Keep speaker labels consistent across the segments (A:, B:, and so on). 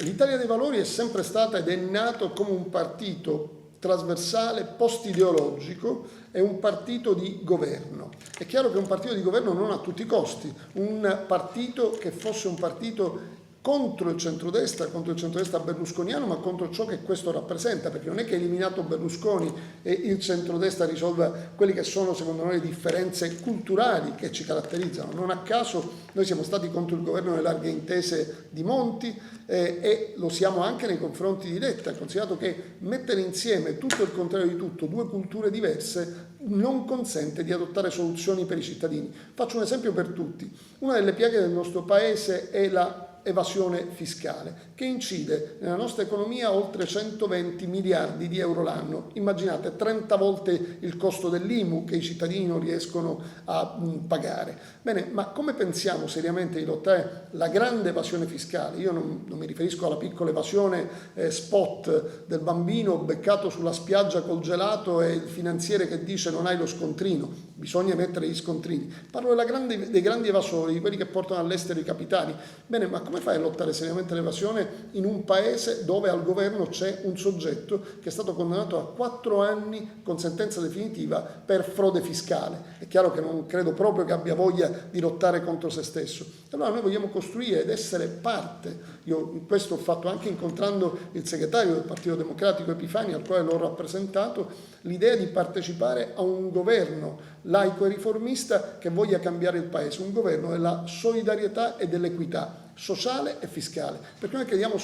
A: L'Italia dei Valori è sempre stata ed è nato come un partito trasversale, post-ideologico, è un partito di governo. È chiaro che un partito di governo non a tutti i costi, un partito che fosse un partito contro il centrodestra berlusconiano, ma contro ciò che questo rappresenta, perché non è che eliminato Berlusconi e il centrodestra risolva quelle che sono secondo noi le differenze culturali che ci caratterizzano. Non a caso noi siamo stati contro il governo delle larghe intese di Monti e lo siamo anche nei confronti di Letta, considerato che mettere insieme tutto il contrario di tutto, due culture diverse, non consente di adottare soluzioni per i cittadini. Faccio un esempio per tutti. Una delle piaghe del nostro paese è la evasione fiscale, che incide nella nostra economia oltre 120 miliardi di euro l'anno. Immaginate 30 volte il costo dell'IMU che i cittadini non riescono a pagare. Bene, ma come pensiamo seriamente di lottare la grande evasione fiscale? Io non mi riferisco alla piccola evasione spot del bambino beccato sulla spiaggia col gelato e il finanziere che dice non hai lo scontrino, bisogna mettere gli scontrini. Parlo dei grandi evasori, di quelli che portano all'estero i capitali. Bene, ma come fai a lottare seriamente l'evasione in un paese dove al governo c'è un soggetto che è stato condannato a 4 anni con sentenza definitiva per frode fiscale? È chiaro che non credo proprio che abbia voglia di lottare contro se stesso. Allora noi vogliamo costruire ed essere parte. Io questo ho fatto anche incontrando il segretario del Partito Democratico Epifani, al quale l'ho rappresentato, l'idea di partecipare a un governo laico e riformista che voglia cambiare il paese, un governo della solidarietà e dell'equità sociale e fiscale, perché noi crediamo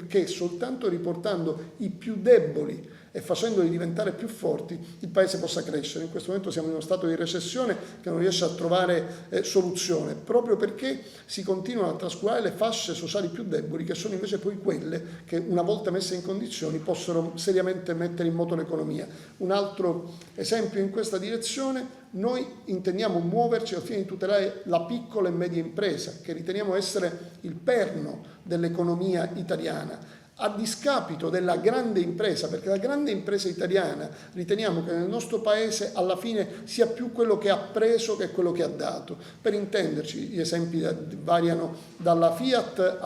A: che soltanto riportando i più deboli e facendoli diventare più forti il paese possa crescere. In questo momento siamo in uno stato di recessione che non riesce a trovare soluzione, proprio perché si continuano a trascurare le fasce sociali più deboli, che sono invece poi quelle che una volta messe in condizioni possono seriamente mettere in moto l'economia. Un altro esempio in questa direzione: noi intendiamo muoverci al fine di tutelare la piccola e media impresa, che riteniamo essere il perno dell'economia italiana, a discapito della grande impresa, perché la grande impresa italiana riteniamo che nel nostro paese alla fine sia più quello che ha preso che quello che ha dato. Per intenderci, gli esempi variano dalla Fiat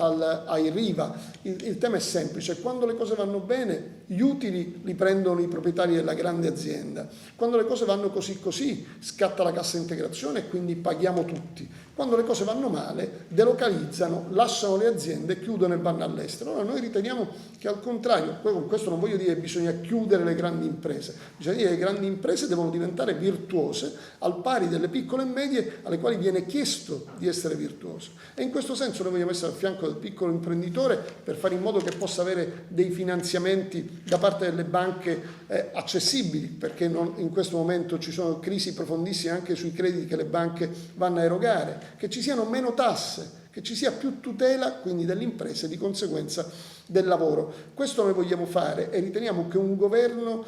A: ai Riva. Il tema è semplice: quando le cose vanno bene gli utili li prendono i proprietari della grande azienda, quando le cose vanno così scatta la cassa integrazione e quindi paghiamo tutti, quando le cose vanno male delocalizzano, lasciano le aziende, chiudono e vanno all'estero. Allora noi riteniamo che al contrario, poi con questo non voglio dire che bisogna chiudere le grandi imprese, bisogna dire che le grandi imprese devono diventare virtuose al pari delle piccole e medie alle quali viene chiesto di essere virtuose, e in questo senso noi vogliamo essere al fianco del piccolo imprenditore per fare in modo che possa avere dei finanziamenti da parte delle banche accessibili, perché in questo momento ci sono crisi profondissime anche sui crediti che le banche vanno a erogare, che ci siano meno tasse, che ci sia più tutela quindi delle imprese e di conseguenza del lavoro. Questo noi vogliamo fare e riteniamo che un governo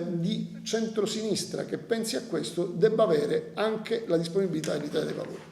A: di centrosinistra che pensi a questo debba avere anche la disponibilità dell'Italia dei Valori.